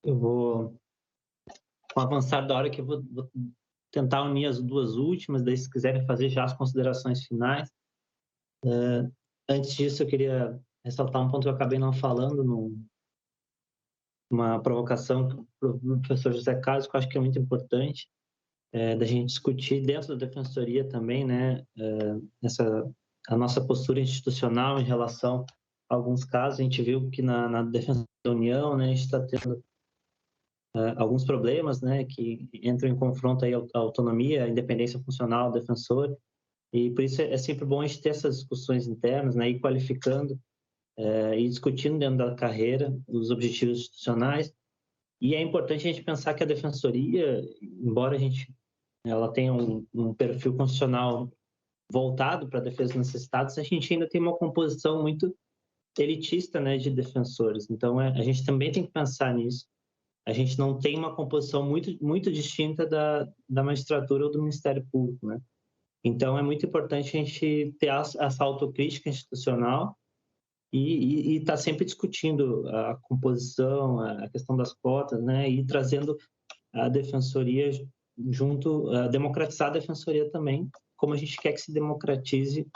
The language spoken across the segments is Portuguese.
Eu vou, com o avançar da hora, que eu vou tentar unir as duas últimas, daí se quiserem fazer já as considerações finais. Antes disso, eu queria ressaltar um ponto que eu acabei não falando, numa provocação para o professor José Carlos, que eu acho que é muito importante, da gente discutir dentro da Defensoria também, né, a nossa postura institucional em relação a alguns casos. A gente viu que na Defensoria da União, né, a gente está tendo alguns problemas, né, que entram em confronto aí a autonomia, a independência funcional do defensor, e por isso é sempre bom a gente ter essas discussões internas, né, ir qualificando e discutindo dentro da carreira os objetivos institucionais. E é importante a gente pensar que a defensoria, embora ela tenha um perfil constitucional voltado para a defesa dos necessitados, a gente ainda tem uma composição muito elitista, né, de defensores. Então a gente também tem que pensar nisso. A gente não tem uma composição muito distinta da magistratura ou do Ministério Público, né? Então é muito importante a gente ter essa autocrítica institucional e estar sempre discutindo a composição, a questão das cotas, né? E trazendo a defensoria junto, democratizar a defensoria também, como a gente quer que se democratize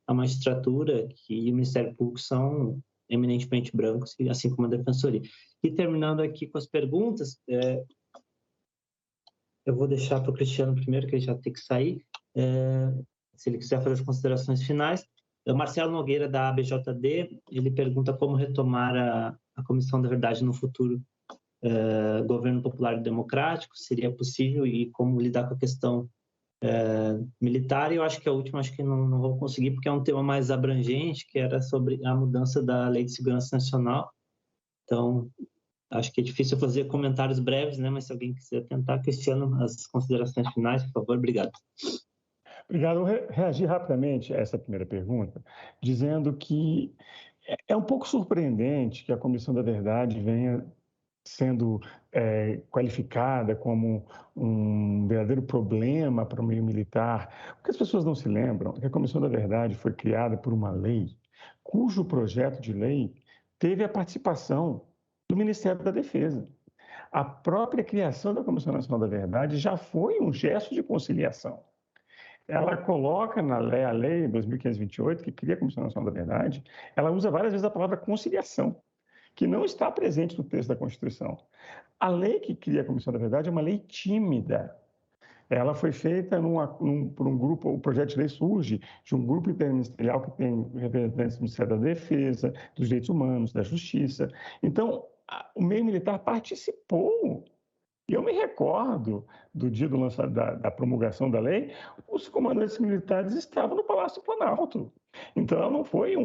a magistratura, que o Ministério Público são eminentemente brancos, assim como a defensoria. E terminando aqui com as perguntas, eu vou deixar para o Cristiano primeiro, que ele já tem que sair, se ele quiser fazer as considerações finais. O Marcelo Nogueira, da ABJD, ele pergunta como retomar a Comissão da Verdade no futuro governo popular e democrático, seria possível, e como lidar com a questão militar. E eu acho que a última, acho que não vou conseguir, porque é um tema mais abrangente, que era sobre a mudança da Lei de Segurança Nacional. Então, acho que é difícil fazer comentários breves, né? Mas se alguém quiser tentar, Cristiano, as considerações finais, por favor, obrigado. Obrigado. Eu reagi rapidamente a essa primeira pergunta, dizendo que é um pouco surpreendente que a Comissão da Verdade venha sendo qualificada como um verdadeiro problema para o meio militar. O que as pessoas não se lembram é que a Comissão da Verdade foi criada por uma lei cujo projeto de lei teve a participação do Ministério da Defesa. A própria criação da Comissão Nacional da Verdade já foi um gesto de conciliação. Ela coloca na lei, a lei 2528, que cria a Comissão Nacional da Verdade, ela usa várias vezes a palavra conciliação, que não está presente no texto da Constituição. A lei que cria a Comissão da Verdade é uma lei tímida. Ela foi feita por um grupo, o projeto de lei surge de um grupo interministerial que tem representantes do Ministério da Defesa, dos Direitos Humanos, da Justiça. Então, o meio militar participou. E eu me recordo do dia da promulgação da lei, os comandantes militares estavam no Palácio do Planalto. Então, não foi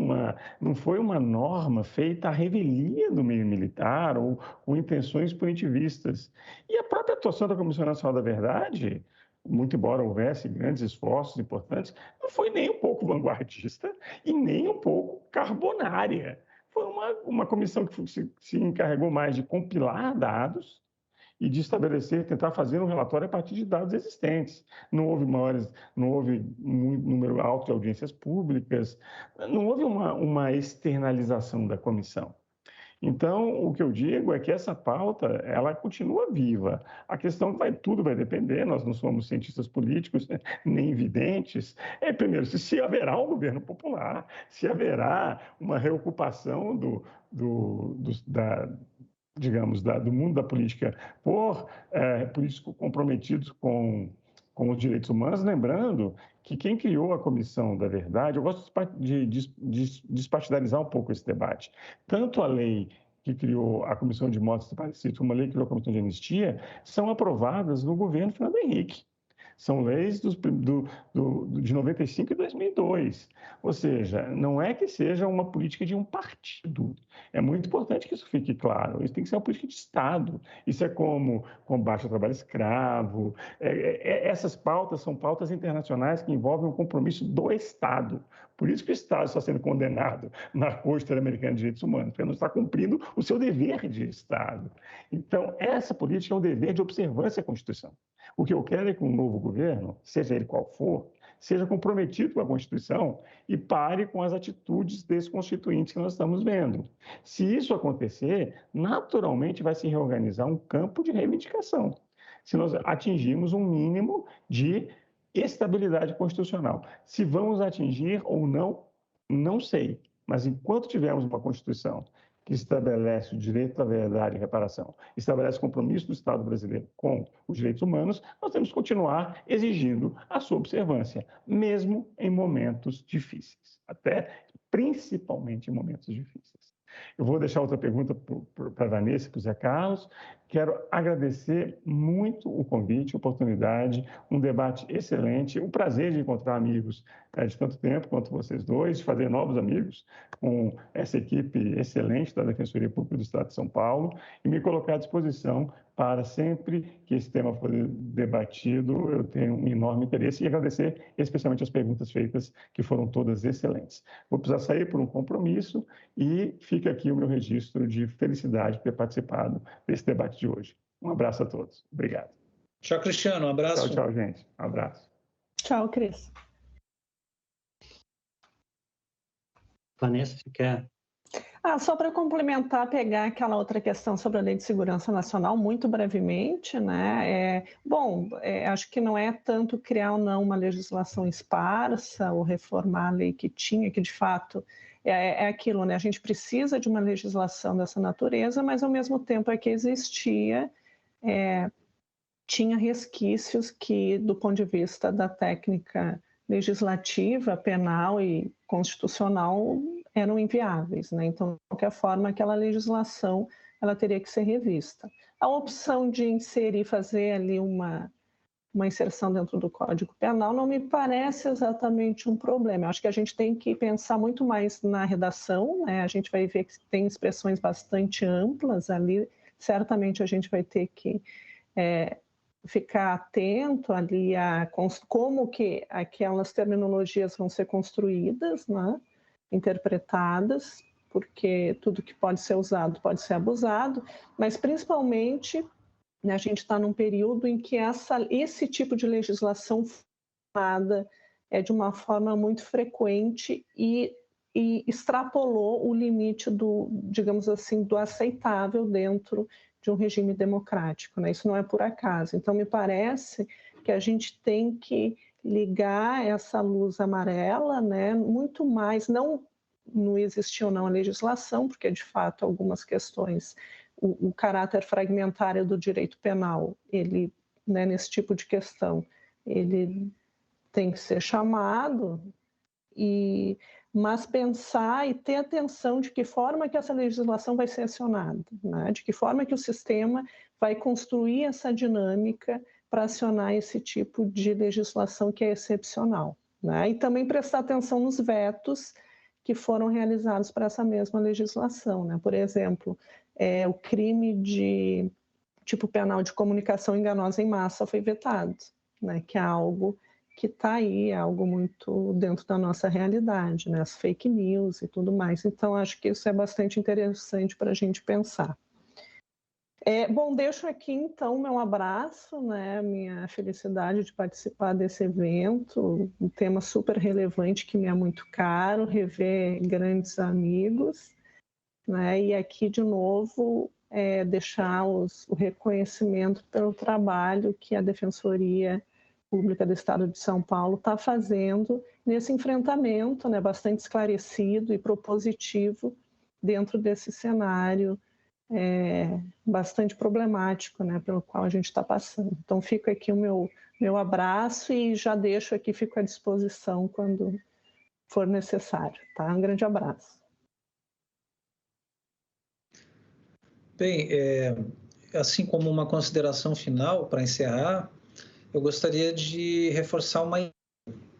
uma norma feita à revelia do meio militar ou com intenções punitivistas. E a própria atuação da Comissão Nacional da Verdade, muito embora houvesse grandes esforços importantes, não foi nem um pouco vanguardista e nem um pouco carbonária. Foi uma comissão que se encarregou mais de compilar dados e de estabelecer, tentar fazer um relatório a partir de dados existentes. Não houve um número alto de audiências públicas, não houve uma externalização da comissão. Então, o que eu digo é que essa pauta, ela continua viva. A questão tudo vai depender, nós não somos cientistas políticos, nem videntes. Primeiro, se haverá um governo popular, se haverá uma reocupação do mundo da política por políticos comprometidos com os direitos humanos, lembrando que quem criou a Comissão da Verdade, eu gosto de despartidarizar um pouco esse debate, tanto a lei que criou a Comissão de Mortos e Desaparecidos, como a lei que criou a Comissão de Anistia, são aprovadas no governo Fernando Henrique. São leis de 95 e 2002. Ou seja, não é que seja uma política de um partido. É muito importante que isso fique claro. Isso tem que ser uma política de Estado. Isso é como combate ao trabalho escravo. Essas pautas são pautas internacionais que envolvem um compromisso do Estado. Por isso que o Estado está sendo condenado na Corte Interamericana de Direitos Humanos, porque não está cumprindo o seu dever de Estado. Então, essa política é um dever de observância à Constituição. O que eu quero é que um novo governo, seja ele qual for, seja comprometido com a Constituição e pare com as atitudes desconstituintes que nós estamos vendo. Se isso acontecer, naturalmente vai se reorganizar um campo de reivindicação, se nós atingirmos um mínimo de estabilidade constitucional. Se vamos atingir ou não, não sei. Mas enquanto tivermos uma Constituição que estabelece o direito à verdade e reparação, estabelece compromisso do Estado brasileiro com os direitos humanos, nós temos que continuar exigindo a sua observância, mesmo em momentos difíceis, até principalmente em momentos difíceis. Eu vou deixar outra pergunta para a Vanessa e para o Zé Carlos. Quero agradecer muito o convite, a oportunidade, um debate excelente, o prazer de encontrar amigos de tanto tempo quanto vocês dois, de fazer novos amigos com essa equipe excelente da Defensoria Pública do Estado de São Paulo e me colocar à disposição para sempre que esse tema for debatido, eu tenho um enorme interesse e agradecer especialmente as perguntas feitas, que foram todas excelentes. Vou precisar sair por um compromisso e fica aqui o meu registro de felicidade por ter participado desse debate de hoje. Um abraço a todos. Obrigado. Tchau, Cristiano. Um abraço. Tchau, gente. Um abraço. Tchau, Cris. Vanessa, você quer? Só para complementar, pegar aquela outra questão sobre a Lei de Segurança Nacional, muito brevemente, né? Acho que não é tanto criar ou não uma legislação esparsa ou reformar a lei que tinha, que de fato é aquilo, né? A gente precisa de uma legislação dessa natureza, mas ao mesmo tempo é que existia, tinha resquícios que, do ponto de vista da técnica legislativa, penal e constitucional, eram inviáveis, né? Então, de qualquer forma, aquela legislação ela teria que ser revista. A opção de inserir, fazer ali uma inserção dentro do Código Penal não me parece exatamente um problema. Eu acho que a gente tem que pensar muito mais na redação, né? A gente vai ver que tem expressões bastante amplas ali, certamente a gente vai ter que ficar atento ali a como que aquelas terminologias vão ser construídas, né? Interpretadas, porque tudo que pode ser usado pode ser abusado, mas principalmente, né, a gente está num período em que esse tipo de legislação formada de uma forma muito frequente e extrapolou o limite do, digamos assim, do aceitável dentro de um regime democrático, né? Isso não é por acaso. Então, me parece que a gente tem que ligar essa luz amarela, né, muito mais, não existia ou não a legislação, porque de fato algumas questões, o caráter fragmentário do direito penal, ele, né, nesse tipo de questão, ele tem que ser chamado, mas pensar e ter atenção de que forma que essa legislação vai ser acionada, né, de que forma que o sistema vai construir essa dinâmica para acionar esse tipo de legislação que é excepcional, né? E também prestar atenção nos vetos que foram realizados para essa mesma legislação, né? Por exemplo, o crime de tipo penal de comunicação enganosa em massa foi vetado, né? Que é algo que está aí, é algo muito dentro da nossa realidade, né? As fake news e tudo mais. Então, acho que isso é bastante interessante para a gente pensar. Bom, deixo aqui então meu abraço, né, minha felicidade de participar desse evento, um tema super relevante que me é muito caro, rever grandes amigos, né, e aqui de novo deixar o reconhecimento pelo trabalho que a Defensoria Pública do Estado de São Paulo está fazendo nesse enfrentamento, né, bastante esclarecido e propositivo dentro desse cenário bastante problemático, né, pelo qual a gente está passando. Então, fico aqui o meu abraço e já deixo aqui, fico à disposição quando for necessário, tá? Um grande abraço. Bem, assim como uma consideração final para encerrar, eu gostaria de reforçar uma ideia,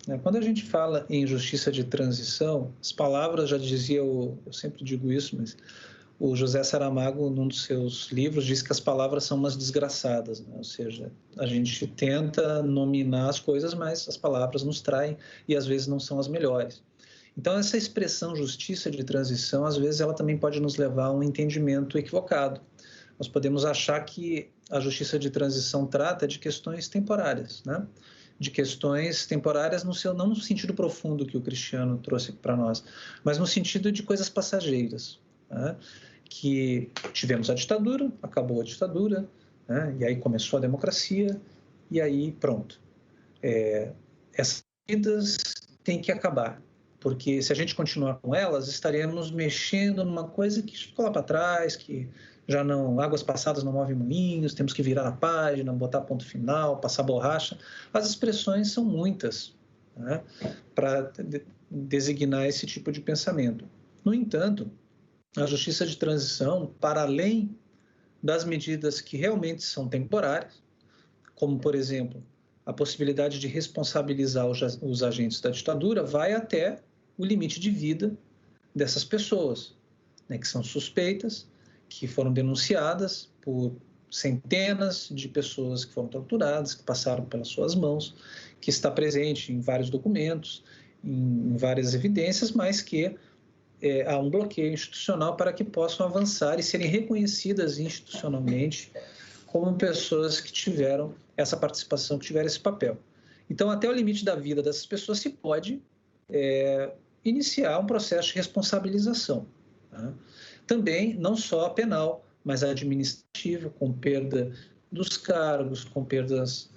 né? Quando a gente fala em justiça de transição, as palavras, já dizia, eu sempre digo isso, mas o José Saramago, num dos seus livros, diz que as palavras são umas desgraçadas, né? Ou seja, a gente tenta nominar as coisas, mas as palavras nos traem e às vezes não são as melhores. Então, essa expressão justiça de transição, às vezes ela também pode nos levar a um entendimento equivocado. Nós podemos achar que a justiça de transição trata de questões temporárias, né? de questões temporárias, não no sentido profundo que o Cristiano trouxe para nós, mas no sentido de coisas passageiras, né? Que tivemos a ditadura, acabou a ditadura, né? E aí começou a democracia, e aí pronto. Essas vidas têm que acabar, porque se a gente continuar com elas, estaremos mexendo numa coisa que ficou lá para trás, que já não, águas passadas não movem moinhos, temos que virar a página, botar ponto final, passar borracha. As expressões são muitas, né, para designar esse tipo de pensamento. No entanto, a justiça de transição, para além das medidas que realmente são temporárias, como, por exemplo, a possibilidade de responsabilizar os agentes da ditadura, vai até o limite de vida dessas pessoas, né, que são suspeitas, que foram denunciadas por centenas de pessoas que foram torturadas, que passaram pelas suas mãos, que está presente em vários documentos, em várias evidências, mas que há um bloqueio institucional para que possam avançar e serem reconhecidas institucionalmente como pessoas que tiveram essa participação, que tiveram esse papel. Então, até o limite da vida dessas pessoas se pode iniciar um processo de responsabilização, tá? Também, não só penal, mas administrativa, com perda dos cargos, com perdas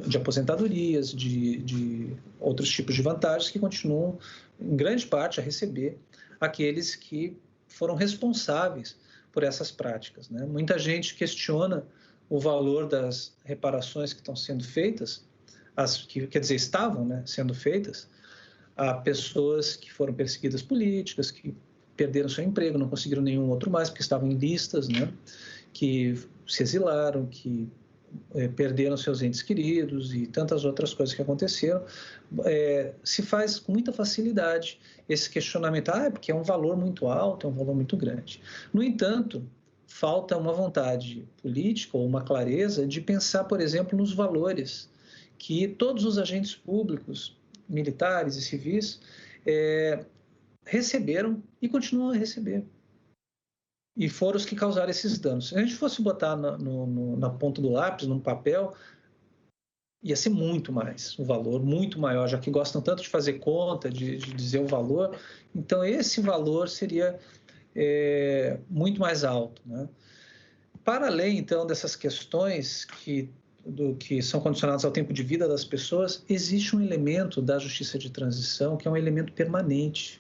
de aposentadorias, de outros tipos de vantagens que continuam, em grande parte, a receber aqueles que foram responsáveis por essas práticas, né? Muita gente questiona o valor das reparações que estão sendo feitas, quer dizer, estavam, né, sendo feitas, a pessoas que foram perseguidas políticas, que perderam seu emprego, não conseguiram nenhum outro mais, porque estavam em listas, né, que se exilaram, que perderam seus entes queridos e tantas outras coisas que aconteceram. Se faz com muita facilidade esse questionamento, porque é um valor muito alto, é um valor muito grande. No entanto, falta uma vontade política ou uma clareza de pensar, por exemplo, nos valores que todos os agentes públicos, militares e civis, receberam e continuam a receber. E foram os que causaram esses danos. Se a gente fosse botar na ponta do lápis, num papel, ia ser muito mais, um valor muito maior, já que gostam tanto de fazer conta, de dizer o valor. Então, esse valor seria muito mais alto, né? Para além, então, dessas questões que são condicionadas ao tempo de vida das pessoas, existe um elemento da justiça de transição que é um elemento permanente.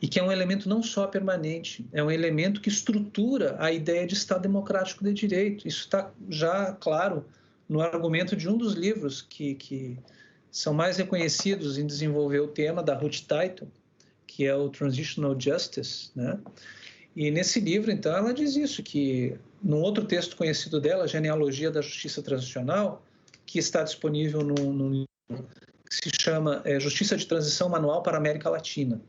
E que é um elemento não só permanente, é um elemento que estrutura a ideia de Estado democrático de direito. Isso está já claro no argumento de um dos livros que são mais reconhecidos em desenvolver o tema, da Ruth Taito, que é o Transitional Justice, né? E nesse livro, então, ela diz isso, que num outro texto conhecido dela, Genealogia da Justiça Transicional, que está disponível num livro que se chama Justiça de Transição Manual para a América Latina,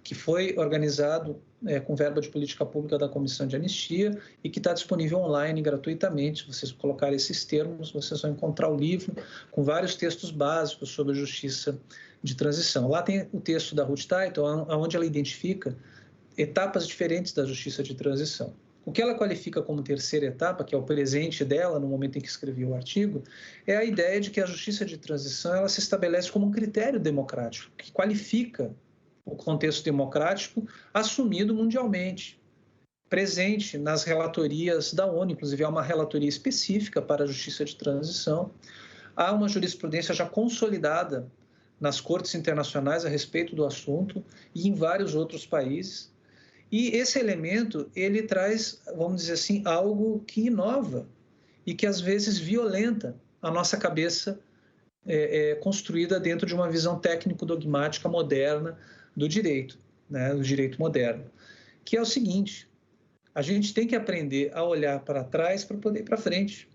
que foi organizado com verba de política pública da Comissão de Anistia e que está disponível online gratuitamente. Se vocês colocarem esses termos, vocês vão encontrar o livro com vários textos básicos sobre a justiça de transição. Lá tem o texto da Ruth Taito, onde ela identifica etapas diferentes da justiça de transição. O que ela qualifica como terceira etapa, que é o presente dela, no momento em que escreveu o artigo, é a ideia de que a justiça de transição ela se estabelece como um critério democrático, que qualifica o contexto democrático assumido mundialmente, presente nas relatorias da ONU, inclusive há uma relatoria específica para a justiça de transição, há uma jurisprudência já consolidada nas cortes internacionais a respeito do assunto e em vários outros países. E esse elemento, ele traz, vamos dizer assim, algo que inova e que às vezes violenta a nossa cabeça construída dentro de uma visão técnico-dogmática moderna do direito, né, do direito moderno, que é o seguinte: a gente tem que aprender a olhar para trás para poder ir para frente.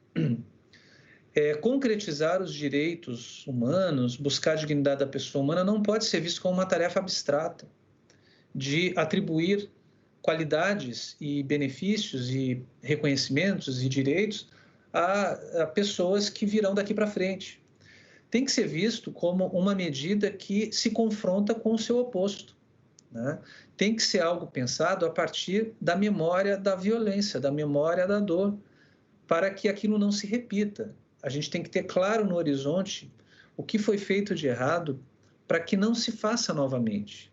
Concretizar os direitos humanos, buscar a dignidade da pessoa humana não pode ser visto como uma tarefa abstrata de atribuir qualidades e benefícios e reconhecimentos e direitos a pessoas que virão daqui para frente. Tem que ser visto como uma medida que se confronta com o seu oposto, né? Tem que ser algo pensado a partir da memória da violência, da memória da dor, para que aquilo não se repita. A gente tem que ter claro no horizonte o que foi feito de errado para que não se faça novamente.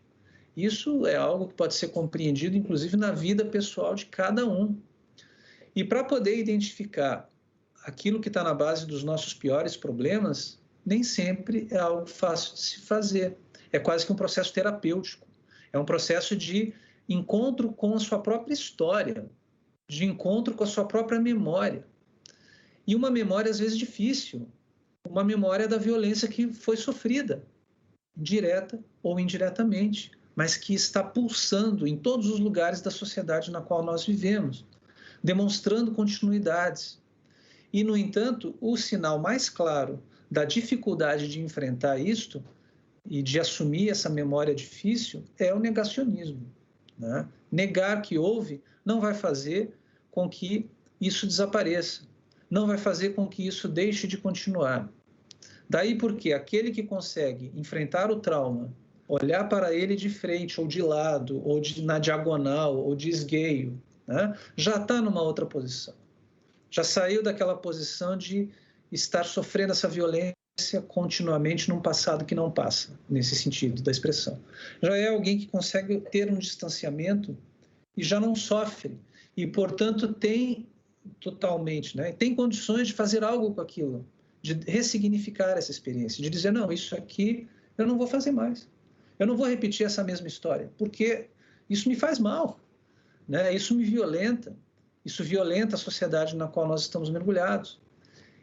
Isso é algo que pode ser compreendido, inclusive, na vida pessoal de cada um. E para poder identificar aquilo que está na base dos nossos piores problemas, nem sempre é algo fácil de se fazer. É quase que um processo terapêutico. É um processo de encontro com a sua própria história, de encontro com a sua própria memória. E uma memória, às vezes, difícil. Uma memória da violência que foi sofrida, direta ou indiretamente, mas que está pulsando em todos os lugares da sociedade na qual nós vivemos, demonstrando continuidades. E, no entanto, o sinal mais claro da dificuldade de enfrentar isto e de assumir essa memória difícil é o negacionismo, né? Negar que houve não vai fazer com que isso desapareça, não vai fazer com que isso deixe de continuar. Daí porque aquele que consegue enfrentar o trauma, olhar para ele de frente, ou de lado, ou na diagonal, ou de esgueio, né, já está numa outra posição. Já saiu daquela posição de estar sofrendo essa violência continuamente num passado que não passa, nesse sentido da expressão. Já é alguém que consegue ter um distanciamento e já não sofre, e, portanto, tem totalmente, né, tem condições de fazer algo com aquilo, de ressignificar essa experiência, de dizer, não, isso aqui eu não vou fazer mais. Eu não vou repetir essa mesma história, porque isso me faz mal, né? Isso me violenta, isso violenta a sociedade na qual nós estamos mergulhados.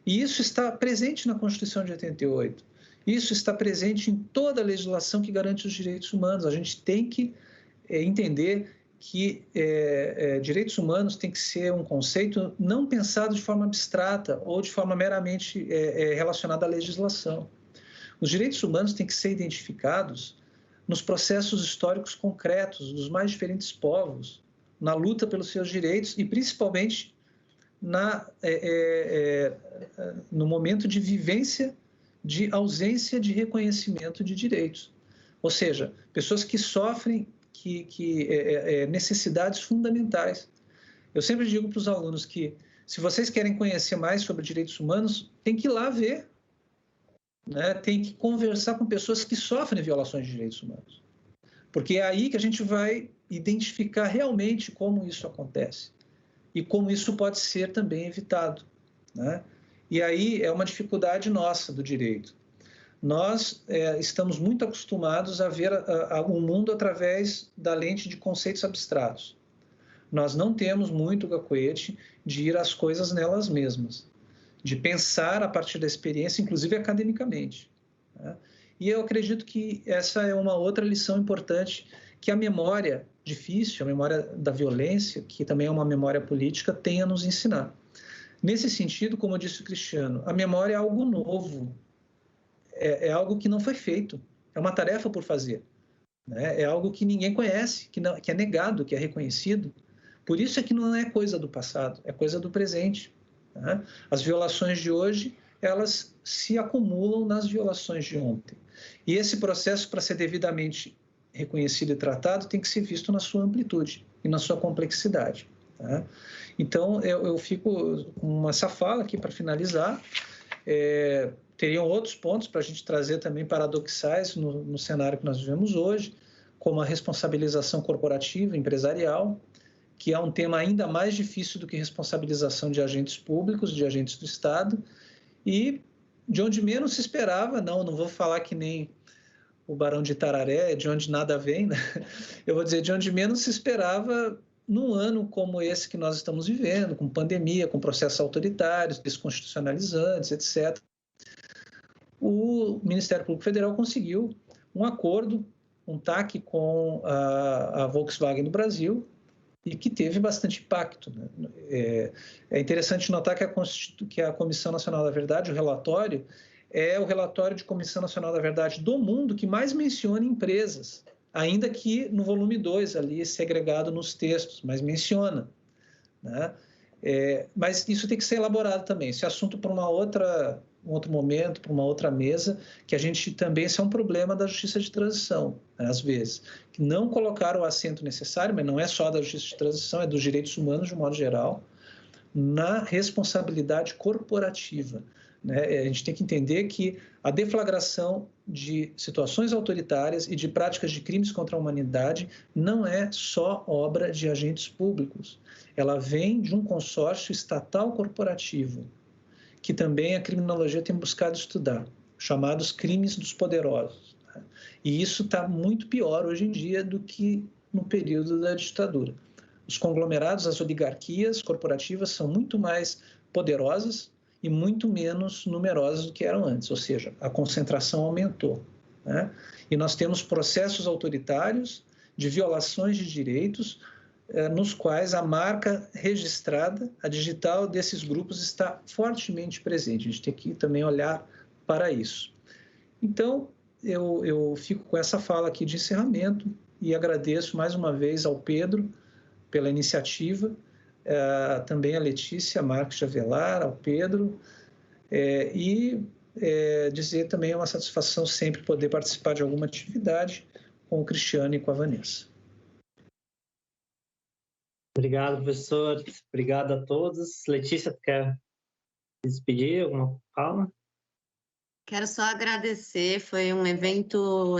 E isso está presente na Constituição de 88. Isso está presente em toda a legislação que garante os direitos humanos. A gente tem que entender que direitos humanos tem que ser um conceito não pensado de forma abstrata ou de forma meramente relacionada à legislação. Os direitos humanos têm que ser identificados nos processos históricos concretos dos mais diferentes povos, na luta pelos seus direitos e, principalmente, no momento de vivência de ausência de reconhecimento de direitos. Ou seja, pessoas que sofrem necessidades fundamentais. Eu sempre digo para os alunos que, se vocês querem conhecer mais sobre direitos humanos, tem que ir lá ver, né? Tem que conversar com pessoas que sofrem violações de direitos humanos. Porque é aí que a gente vai identificar realmente como isso acontece e como isso pode ser também evitado, né? E aí é uma dificuldade nossa do direito. Nós estamos muito acostumados a ver o mundo através da lente de conceitos abstratos. Nós não temos muito cacoete de ir às coisas nelas mesmas, de pensar a partir da experiência, inclusive academicamente, né? E eu acredito que essa é uma outra lição importante que a memória difícil, a memória da violência, que também é uma memória política, tem a nos ensinar. Nesse sentido, como disse o Cristiano, a memória é algo novo, é algo que não foi feito, é uma tarefa por fazer, né? É algo que ninguém conhece, que é negado, que é reconhecido. Por isso é que não é coisa do passado, é coisa do presente, né? As violações de hoje, elas se acumulam nas violações de ontem. E esse processo, para ser devidamente reconhecido e tratado, tem que ser visto na sua amplitude e na sua complexidade, tá? Então, eu fico com essa fala aqui para finalizar. Teriam outros pontos para a gente trazer também paradoxais no cenário que nós vivemos hoje, como a responsabilização corporativa, empresarial, que é um tema ainda mais difícil do que responsabilização de agentes públicos, de agentes do Estado, e de onde menos se esperava, não vou falar que nem o Barão de Itararé, de onde nada vem, né? Eu vou dizer de onde menos se esperava num ano como esse que nós estamos vivendo, com pandemia, com processos autoritários, desconstitucionalizantes, etc. O Ministério Público Federal conseguiu um acordo, um TAC com a Volkswagen do Brasil, e que teve bastante impacto, né? É interessante notar que a Comissão Nacional da Verdade, o relatório, é o relatório de Comissão Nacional da Verdade do mundo que mais menciona empresas, ainda que no volume 2, ali, segregado nos textos, mas menciona, né? Mas isso tem que ser elaborado também. Esse assunto para um outro momento, para uma outra mesa, que a gente também, esse é um problema da justiça de transição, né, às vezes, que não colocaram o acento necessário, mas não é só da justiça de transição, é dos direitos humanos de um modo geral, na responsabilidade corporativa, né? A gente tem que entender que a deflagração de situações autoritárias e de práticas de crimes contra a humanidade não é só obra de agentes públicos. Ela vem de um consórcio estatal corporativo, que também a criminologia tem buscado estudar, chamados crimes dos poderosos. Né? E isso está muito pior hoje em dia do que no período da ditadura. Os conglomerados, as oligarquias corporativas são muito mais poderosas e muito menos numerosas do que eram antes, ou seja, a concentração aumentou. Né? E nós temos processos autoritários de violações de direitos, nos quais a marca registrada, a digital desses grupos está fortemente presente. A gente tem que também olhar para isso. Então, eu fico com essa fala aqui de encerramento e agradeço mais uma vez ao Pedro pela iniciativa, também a Letícia Marques de Avelar, ao Pedro, dizer também uma satisfação sempre poder participar de alguma atividade com o Cristiano e com a Vanessa. Obrigado, professor. Obrigado a todos. Letícia, quer despedir alguma fala? Quero só agradecer, foi um evento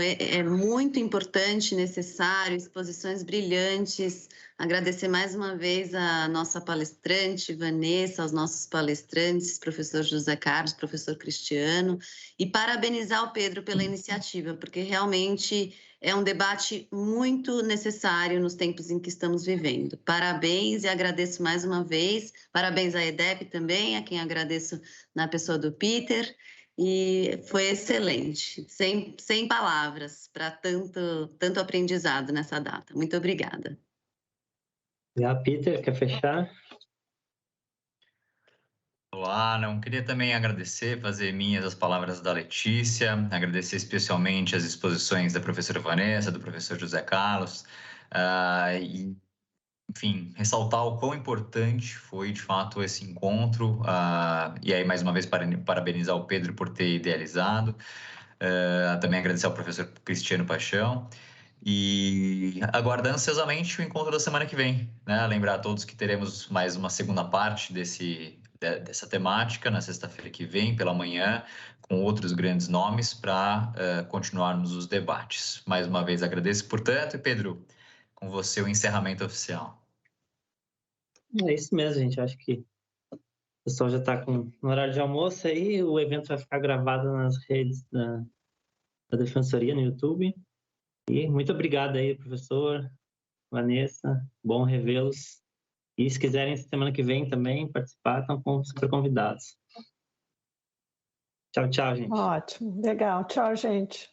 muito importante, necessário, exposições brilhantes. Agradecer mais uma vez a nossa palestrante, Vanessa, aos nossos palestrantes, professor José Carlos, professor Cristiano, e parabenizar o Pedro pela iniciativa, porque realmente é um debate muito necessário nos tempos em que estamos vivendo. Parabéns e agradeço mais uma vez. Parabéns à EDEP também, a quem agradeço na pessoa do Peter. E foi excelente, sem palavras para tanto aprendizado nessa data. Muito obrigada. Peter, quer fechar? Olá, queria também agradecer, fazer minhas as palavras da Letícia, agradecer especialmente as exposições da professora Vanessa, do professor José Carlos, e, enfim, ressaltar o quão importante foi, de fato, esse encontro, e aí, mais uma vez, parabenizar o Pedro por ter idealizado, também agradecer ao professor Cristiano Paixão, e aguardar ansiosamente o encontro da semana que vem, né? Lembrar a todos que teremos mais uma segunda parte dessa temática na sexta-feira que vem, pela manhã, com outros grandes nomes para continuarmos os debates. Mais uma vez agradeço, portanto, e Pedro, com você o encerramento oficial. É isso mesmo, gente. Acho que o pessoal já está no horário de almoço aí, o evento vai ficar gravado nas redes da Defensoria no YouTube. E muito obrigado aí, professor, Vanessa, bom revê-los. E se quiserem, semana que vem também participar, estão super convidados. Tchau, tchau, gente. Ótimo, legal. Tchau, gente.